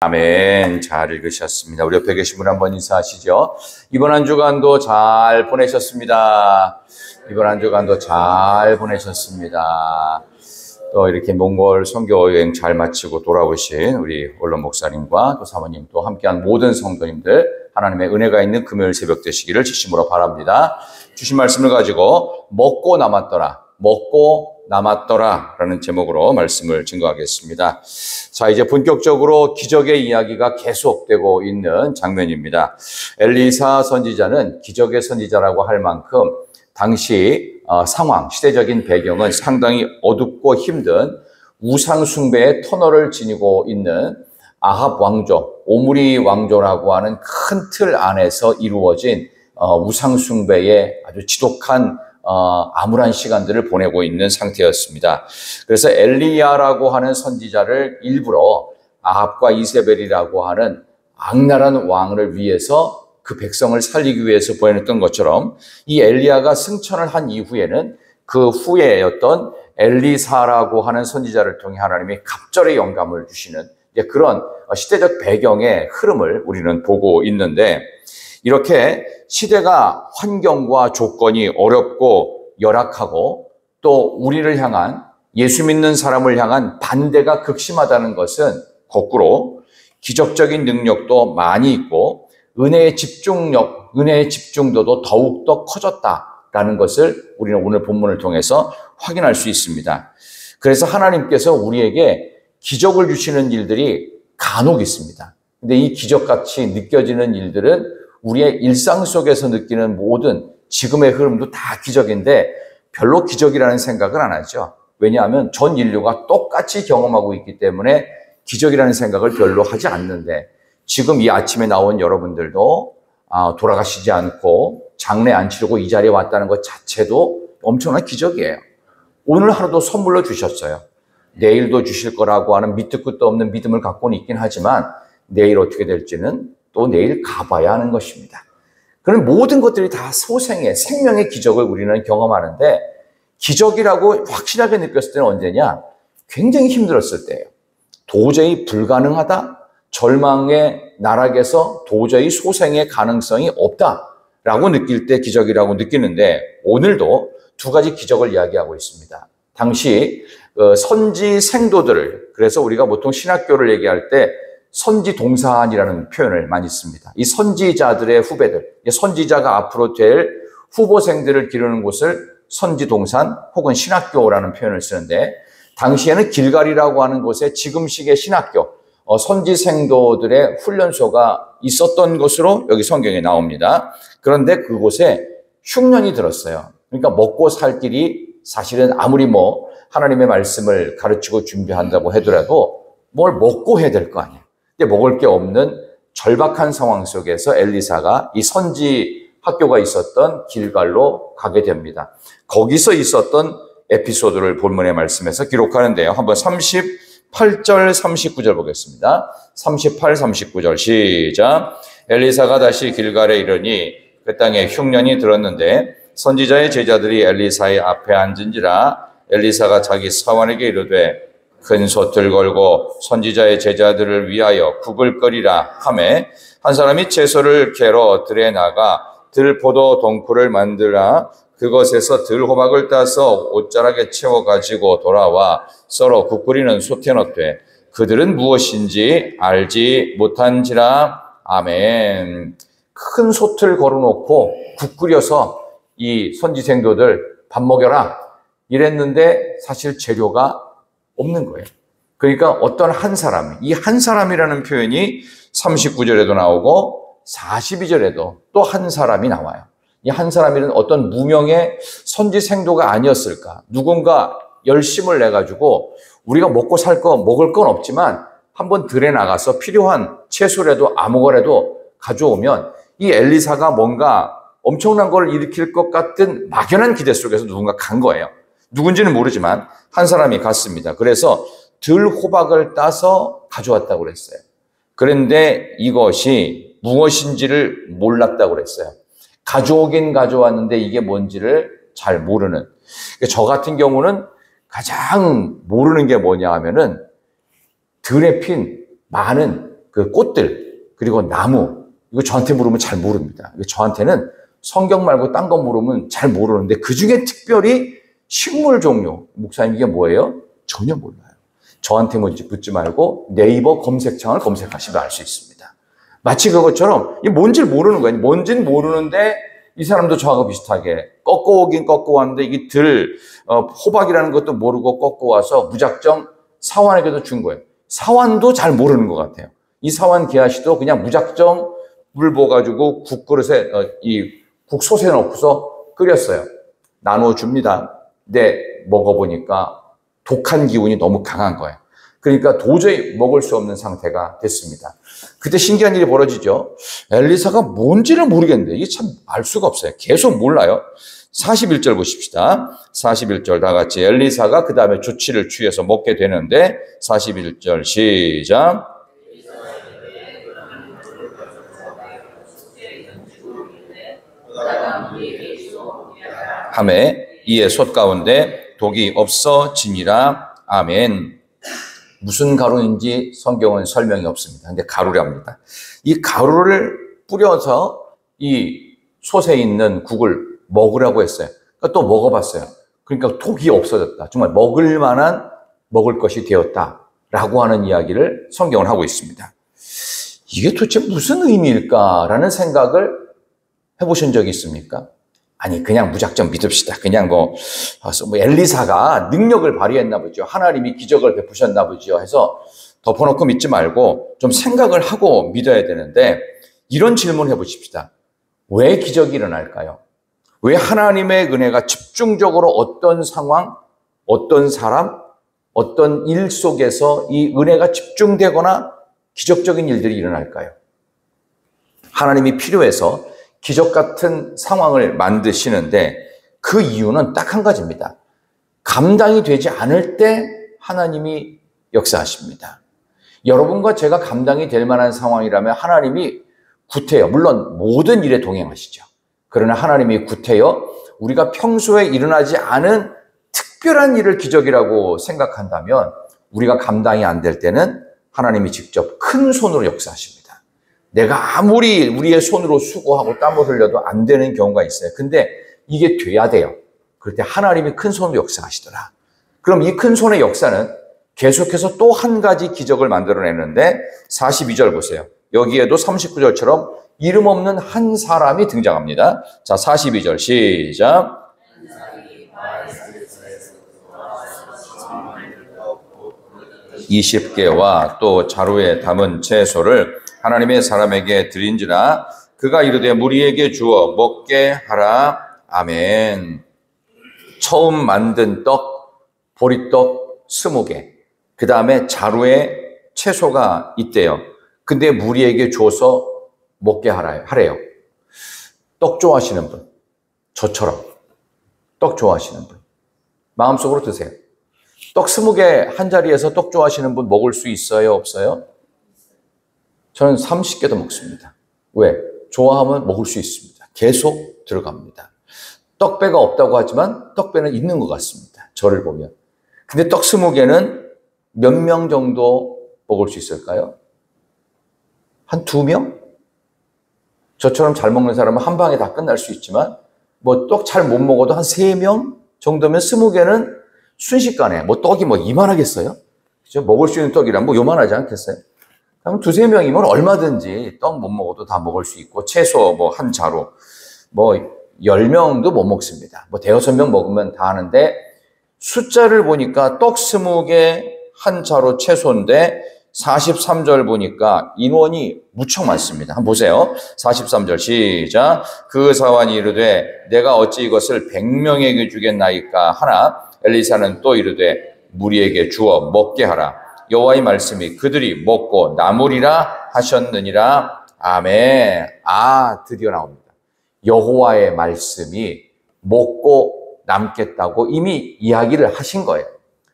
아멘. 잘 읽으셨습니다. 우리 옆에 계신 분 한번 인사하시죠. 이번 한 주간도 잘 보내셨습니다. 이번 한 주간도 잘 보내셨습니다. 또 이렇게 몽골 선교 여행 잘 마치고 돌아오신 우리 원로 목사님과 또 사모님 또 함께한 모든 성도님들 하나님의 은혜가 있는 금요일 새벽 되시기를 진심으로 바랍니다. 주신 말씀을 가지고 먹고 남았더라 라는 제목으로 말씀을 증거하겠습니다. 자, 이제 본격적으로 기적의 이야기가 계속되고 있는 장면입니다. 엘리사 선지자는 기적의 선지자라고 할 만큼 당시 상황, 시대적인 배경은 상당히 어둡고 힘든 우상 숭배의 터널을 지니고 있는 아합 왕조, 오므리 왕조라고 하는 큰 틀 안에서 이루어진 우상 숭배의 아주 지독한 암울한 시간들을 보내고 있는 상태였습니다. 그래서 엘리야라고 하는 선지자를 일부러 아합과 이세벨이라고 하는 악랄한 왕을 위해서 그 백성을 살리기 위해서 보내놨던 것처럼 이 엘리야가 승천을 한 이후에는 그 후에 어떤 엘리사라고 하는 선지자를 통해 하나님이 갑절의 영감을 주시는 그런 시대적 배경의 흐름을 우리는 보고 있는데, 이렇게 시대가 환경과 조건이 어렵고 열악하고 또 우리를 향한, 예수 믿는 사람을 향한 반대가 극심하다는 것은 거꾸로 기적적인 능력도 많이 있고 은혜의 집중도도 더욱더 커졌다라는 것을 우리는 오늘 본문을 통해서 확인할 수 있습니다. 그래서 하나님께서 우리에게 기적을 주시는 일들이 간혹 있습니다. 근데 이 기적같이 느껴지는 일들은 우리의 일상 속에서 느끼는 모든 지금의 흐름도 다 기적인데 별로 기적이라는 생각을 안 하죠. 왜냐하면 전 인류가 똑같이 경험하고 있기 때문에 기적이라는 생각을 별로 하지 않는데, 지금 이 아침에 나온 여러분들도 돌아가시지 않고 장례 안 치르고 이 자리에 왔다는 것 자체도 엄청난 기적이에요. 오늘 하루도 선물로 주셨어요. 내일도 주실 거라고 하는 밑도 끝도 없는 믿음을 갖고는 있긴 하지만 내일 어떻게 될지는 또 내일 가봐야 하는 것입니다. 그런 모든 것들이 다 소생의 생명의 기적을 우리는 경험하는데, 기적이라고 확실하게 느꼈을 때는 언제냐? 굉장히 힘들었을 때예요. 도저히 불가능하다, 절망의 나락에서 도저히 소생의 가능성이 없다라고 느낄 때 기적이라고 느끼는데, 오늘도 두 가지 기적을 이야기하고 있습니다. 당시 선지 생도들을, 그래서 우리가 보통 신학교를 얘기할 때 선지 동산이라는 표현을 많이 씁니다. 이 선지자들의 후배들, 선지자가 앞으로 될 후보생들을 기르는 곳을 선지 동산 혹은 신학교라는 표현을 쓰는데, 당시에는 길갈이라고 하는 곳에 지금식의 신학교, 선지 생도들의 훈련소가 있었던 것으로 여기 성경에 나옵니다. 그런데 그곳에 흉년이 들었어요. 그러니까 먹고 살 길이 사실은 아무리 하나님의 말씀을 가르치고 준비한다고 하더라도 뭘 먹고 해야 될 거 아니에요. 근데 먹을 게 없는 절박한 상황 속에서 엘리사가 이 선지 학교가 있었던 길갈로 가게 됩니다. 거기서 있었던 에피소드를 본문의 말씀에서 기록하는데요. 한번 38절, 39절 보겠습니다. 38, 39절 시작. 엘리사가 다시 길갈에 이르니 그 땅에 흉년이 들었는데 선지자의 제자들이 엘리사의 앞에 앉은지라. 엘리사가 자기 사환에게 이르되 큰 솥을 걸고 선지자의 제자들을 위하여 국을 끓이라 하매, 한 사람이 채소를 캐러 들에 나가 들포도 동쿨을 만들라. 그것에서 들호박을 따서 옷자락에 채워 가지고 돌아와 썰어 국 끓이는 솥에 넣되 그들은 무엇인지 알지 못한지라. 아멘. 큰 솥을 걸어놓고 국 끓여서 이 선지생도들 밥 먹여라 이랬는데 사실 재료가 없는 거예요. 그러니까 어떤 한 사람, 이 한 사람이라는 표현이 39절에도 나오고 42절에도 또 한 사람이 나와요. 이 한 사람이란 어떤 무명의 선지생도가 아니었을까? 누군가 열심을 내가지고 우리가 먹고 살 거, 먹을 건 없지만 한번 들에 나가서 필요한 채소라도 아무거라도 가져오면 이 엘리사가 뭔가 엄청난 걸 일으킬 것 같은 막연한 기대 속에서 누군가 간 거예요. 누군지는 모르지만 한 사람이 갔습니다. 그래서 들호박을 따서 가져왔다고 그랬어요. 그런데 이것이 무엇인지를 몰랐다고 그랬어요. 가져오긴 가져왔는데 이게 뭔지를 잘 모르는. 저 같은 경우는 가장 모르는 게 뭐냐 하면은 들에 핀 많은 그 꽃들, 그리고 나무, 이거 저한테 물으면 잘 모릅니다. 저한테는 성경 말고 딴 거 물으면 잘 모르는데 그 중에 특별히 식물 종류, 목사님 이게 뭐예요? 전혀 몰라요. 저한테 묻지 말고 네이버 검색창을 검색하시면 알 수 있습니다. 마치 그것처럼 이게 뭔지를 모르는 거예요. 뭔지는 모르는데 이 사람도 저하고 비슷하게 꺾어오긴 꺾어왔는데 이게 호박이라는 것도 모르고 꺾어와서 무작정 사환에게도 준 거예요. 사환도 잘 모르는 것 같아요. 이 사환 게하시도 그냥 무작정 물 부어가지고 국그릇에 국솥에 넣고서 끓였어요. 나눠줍니다. 근데 먹어보니까 독한 기운이 너무 강한 거예요. 그러니까 도저히 먹을 수 없는 상태가 됐습니다. 그때 신기한 일이 벌어지죠. 엘리사가 뭔지를 모르겠는데 이게 참 알 수가 없어요. 계속 몰라요. 41절 보십시다. 41절 다 같이 엘리사가 그 다음에 조치를 취해서 먹게 되는데 41절 시작. 하매 이에 솥 가운데 독이 없어지니라. 아멘. 무슨 가루인지 성경은 설명이 없습니다. 근데 가루랍니다. 이 가루를 뿌려서 이 솥에 있는 국을 먹으라고 했어요. 그러니까 또 먹어봤어요. 그러니까 독이 없어졌다. 정말 먹을 만한 먹을 것이 되었다라고 하는 이야기를 성경은 하고 있습니다. 이게 도대체 무슨 의미일까라는 생각을 해보신 적이 있습니까? 아니 그냥 무작정 믿읍시다. 그냥 뭐 엘리사가 능력을 발휘했나 보죠. 하나님이 기적을 베푸셨나 보죠. 해서 덮어놓고 믿지 말고 좀 생각을 하고 믿어야 되는데 이런 질문 해보십시다. 왜 기적이 일어날까요? 왜 하나님의 은혜가 집중적으로 어떤 상황, 어떤 사람, 어떤 일 속에서 이 은혜가 집중되거나 기적적인 일들이 일어날까요? 하나님이 필요해서 기적 같은 상황을 만드시는데 그 이유는 딱 한 가지입니다. 감당이 되지 않을 때 하나님이 역사하십니다. 여러분과 제가 감당이 될 만한 상황이라면 하나님이 구태여, 물론 모든 일에 동행하시죠. 그러나 하나님이 구태여 우리가 평소에 일어나지 않은 특별한 일을 기적이라고 생각한다면 우리가 감당이 안 될 때는 하나님이 직접 큰 손으로 역사하십니다. 내가 아무리 우리의 손으로 수고하고 땀을 흘려도 안 되는 경우가 있어요. 근데 이게 돼야 돼요. 그럴 때 하나님이 큰 손으로 역사하시더라. 그럼 이 큰 손의 역사는 계속해서 또 한 가지 기적을 만들어내는데 42절 보세요. 여기에도 39절처럼 이름 없는 한 사람이 등장합니다. 자, 42절 시작. 20개와 또 자루에 담은 채소를 하나님의 사람에게 드린지라 그가 이르되 무리에게 주어 먹게 하라. 아멘. 처음 만든 떡, 보리떡 20개. 그 다음에 자루에 채소가 있대요. 근데 무리에게 줘서 먹게 하래요. 떡 좋아하시는 분, 저처럼 떡 좋아하시는 분, 마음속으로 드세요. 떡 20개 한 자리에서 떡 좋아하시는 분 먹을 수 있어요? 없어요? 저는 30개도 먹습니다. 왜? 좋아하면 먹을 수 있습니다. 계속 들어갑니다. 떡배가 없다고 하지만 떡배는 있는 것 같습니다. 저를 보면. 근데 떡 20개는 몇 명 정도 먹을 수 있을까요? 한 2명? 저처럼 잘 먹는 사람은 한 방에 다 끝날 수 있지만 뭐 떡 잘 못 먹어도 한 3명 정도면 20개는 순식간에 뭐 떡이 뭐 이만하겠어요? 그죠? 먹을 수 있는 떡이란 뭐 요만하지 않겠어요? 그럼 2-3명이면 얼마든지 떡 못 먹어도 다 먹을 수 있고 채소 뭐 한 자루 뭐 10명도 못 먹습니다. 뭐 5-6명 먹으면 다 하는데 숫자를 보니까 떡 20개 한 자루 채소인데 43절 보니까 인원이 무척 많습니다. 한번 보세요. 43절 시작. 그 사환이 이르되 내가 어찌 이것을 100명에게 주겠나이까 하나 엘리사는 또 이르되 무리에게 주어 먹게 하라. 여호와의 말씀이 그들이 먹고 남으리라 하셨느니라. 아멘. 드디어 나옵니다. 여호와의 말씀이 먹고 남겠다고 이미 이야기를 하신 거예요.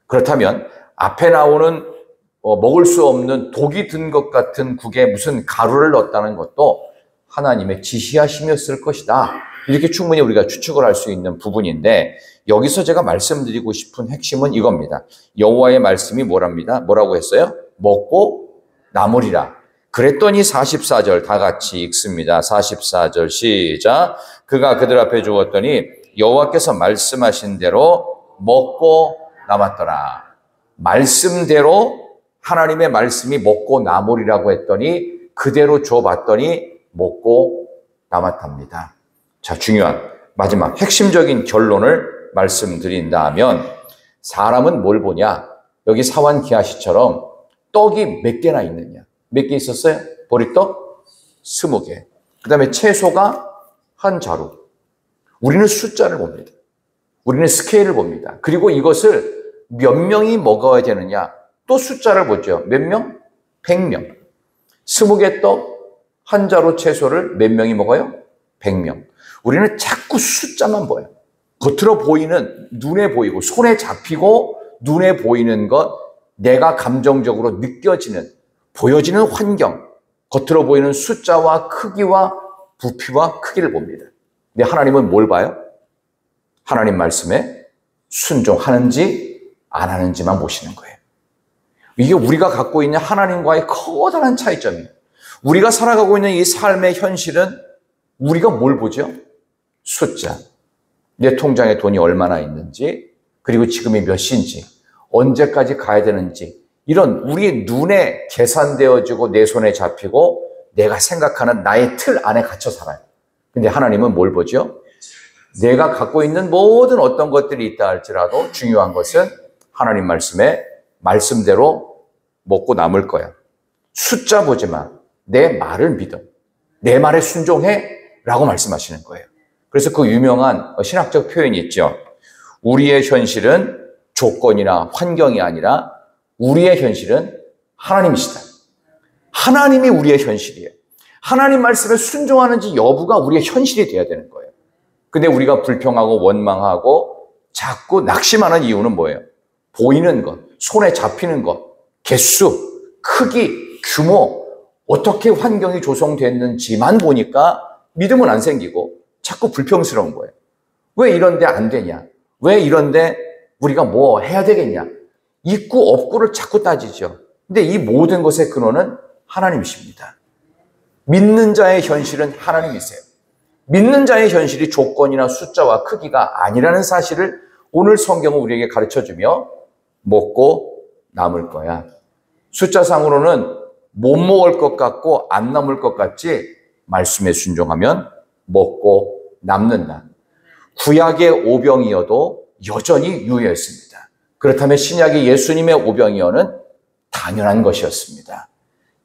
그렇다면 앞에 나오는 먹을 수 없는 독이 든 것 같은 국에 무슨 가루를 넣었다는 것도 하나님의 지시하심이었을 것이다. 이렇게 충분히 우리가 추측을 할 수 있는 부분인데 여기서 제가 말씀드리고 싶은 핵심은 이겁니다. 여호와의 말씀이 뭐랍니다? 뭐라고 했어요? 먹고 남으리라. 그랬더니 44절 다 같이 읽습니다. 44절 시작. 그가 그들 앞에 주었더니 여호와께서 말씀하신 대로 먹고 남았더라. 말씀대로 하나님의 말씀이 먹고 남으리라고 했더니 그대로 줘봤더니 먹고 남았답니다. 자, 중요한 마지막 핵심적인 결론을 말씀드린다면 사람은 뭘 보냐? 여기 사환 기하시처럼 떡이 몇 개나 있느냐? 몇 개 있었어요? 보리떡 20개. 그 다음에 채소가 한 자루. 우리는 숫자를 봅니다. 우리는 스케일을 봅니다. 그리고 이것을 몇 명이 먹어야 되느냐? 또 숫자를 보죠. 몇 명? 100명. 20개 떡, 한 자루 채소를 몇 명이 먹어요? 100명. 우리는 자꾸 숫자만 보여요. 겉으로 보이는, 눈에 보이고, 손에 잡히고, 눈에 보이는 것, 내가 감정적으로 느껴지는, 보여지는 환경, 겉으로 보이는 숫자와 크기와 부피와 크기를 봅니다. 근데 하나님은 뭘 봐요? 하나님 말씀에 순종하는지 안 하는지만 보시는 거예요. 이게 우리가 갖고 있는 하나님과의 커다란 차이점이에요. 우리가 살아가고 있는 이 삶의 현실은 우리가 뭘 보죠? 숫자. 내 통장에 돈이 얼마나 있는지, 그리고 지금이 몇 시인지, 언제까지 가야 되는지, 이런 우리 눈에 계산되어지고 내 손에 잡히고 내가 생각하는 나의 틀 안에 갇혀 살아요. 근데 하나님은 뭘 보죠? 내가 갖고 있는 모든 어떤 것들이 있다 할지라도 중요한 것은 하나님 말씀에 말씀대로 먹고 남을 거야. 숫자 보지 마. 내 말을 믿어. 내 말에 순종해 라고 말씀하시는 거예요. 그래서 그 유명한 신학적 표현이 있죠. 우리의 현실은 조건이나 환경이 아니라 우리의 현실은 하나님이시다. 하나님이 우리의 현실이에요. 하나님 말씀에 순종하는지 여부가 우리의 현실이 돼야 되는 거예요. 근데 우리가 불평하고 원망하고 자꾸 낙심하는 이유는 뭐예요? 보이는 것, 손에 잡히는 것, 개수, 크기, 규모, 어떻게 환경이 조성됐는지만 보니까 믿음은 안 생기고 자꾸 불평스러운 거예요. 왜 이런데 안 되냐? 왜 이런데 우리가 뭐 해야 되겠냐? 있고 없고를 자꾸 따지죠. 근데 이 모든 것의 근원은 하나님이십니다. 믿는 자의 현실은 하나님이세요. 믿는 자의 현실이 조건이나 숫자와 크기가 아니라는 사실을 오늘 성경은 우리에게 가르쳐주며 먹고 남을 거야. 숫자상으로는 못 먹을 것 같고 안 남을 것 같지 말씀에 순종하면 먹고 남는다. 구약의 오병이어도 여전히 유효했습니다. 그렇다면 신약의 예수님의 오병이어는 당연한 것이었습니다.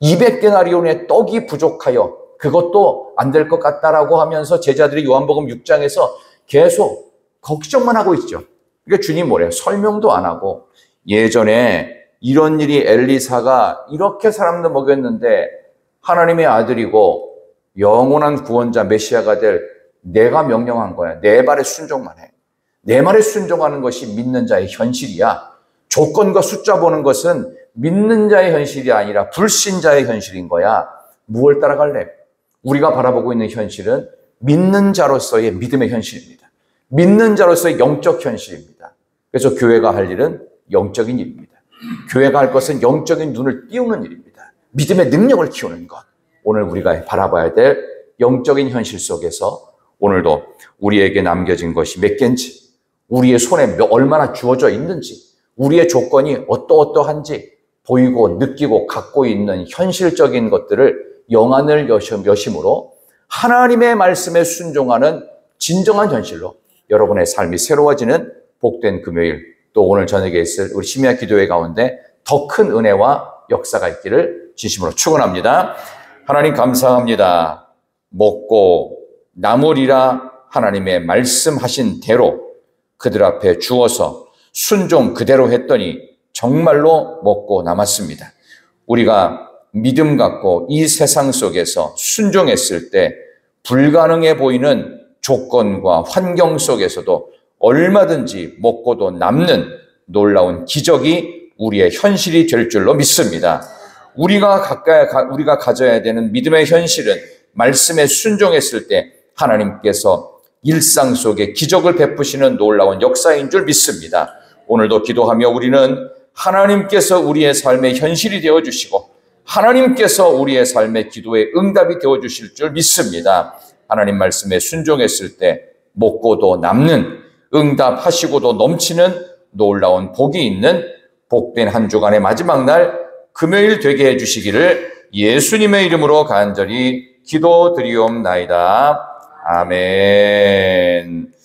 200데나리온의 떡이 부족하여 그것도 안 될 것 같다라고 하면서 제자들이 요한복음 6장에서 계속 걱정만 하고 있죠. 그러니까 주님 뭐래요? 설명도 안 하고 예전에 이런 일이 엘리사가 이렇게 사람들 먹였는데 하나님의 아들이고 영원한 구원자 메시아가 될 내가 명령한 거야. 내 말에 순종만 해. 내 말에 순종하는 것이 믿는 자의 현실이야. 조건과 숫자 보는 것은 믿는 자의 현실이 아니라 불신자의 현실인 거야. 무엇을 따라갈래? 우리가 바라보고 있는 현실은 믿는 자로서의 믿음의 현실입니다. 믿는 자로서의 영적 현실입니다. 그래서 교회가 할 일은 영적인 일입니다. 교회가 할 것은 영적인 눈을 띄우는 일입니다. 믿음의 능력을 키우는 것. 오늘 우리가 바라봐야 될 영적인 현실 속에서 오늘도 우리에게 남겨진 것이 몇 개인지, 우리의 손에 얼마나 주어져 있는지, 우리의 조건이 어떠한지 보이고 느끼고 갖고 있는 현실적인 것들을 영안을 여심으로 하나님의 말씀에 순종하는 진정한 현실로 여러분의 삶이 새로워지는 복된 금요일, 또 오늘 저녁에 있을 우리 심야 기도회 가운데 더 큰 은혜와 역사가 있기를 진심으로 축원합니다. 하나님 감사합니다. 먹고 남으리라 하나님의 말씀하신 대로 그들 앞에 주어서 순종 그대로 했더니 정말로 먹고 남았습니다. 우리가 믿음 갖고 이 세상 속에서 순종했을 때 불가능해 보이는 조건과 환경 속에서도 얼마든지 먹고도 남는 놀라운 기적이 우리의 현실이 될 줄로 믿습니다. 우리가 가져야 되는 믿음의 현실은 말씀에 순종했을 때 하나님께서 일상 속에 기적을 베푸시는 놀라운 역사인 줄 믿습니다. 오늘도 기도하며 우리는 하나님께서 우리의 삶의 현실이 되어주시고 하나님께서 우리의 삶의 기도에 응답이 되어주실 줄 믿습니다. 하나님 말씀에 순종했을 때 먹고도 남는, 응답하시고도 넘치는 놀라운 복이 있는 복된 한 주간의 마지막 날 금요일 되게 해주시기를 예수님의 이름으로 간절히 기도드리옵나이다. 아멘.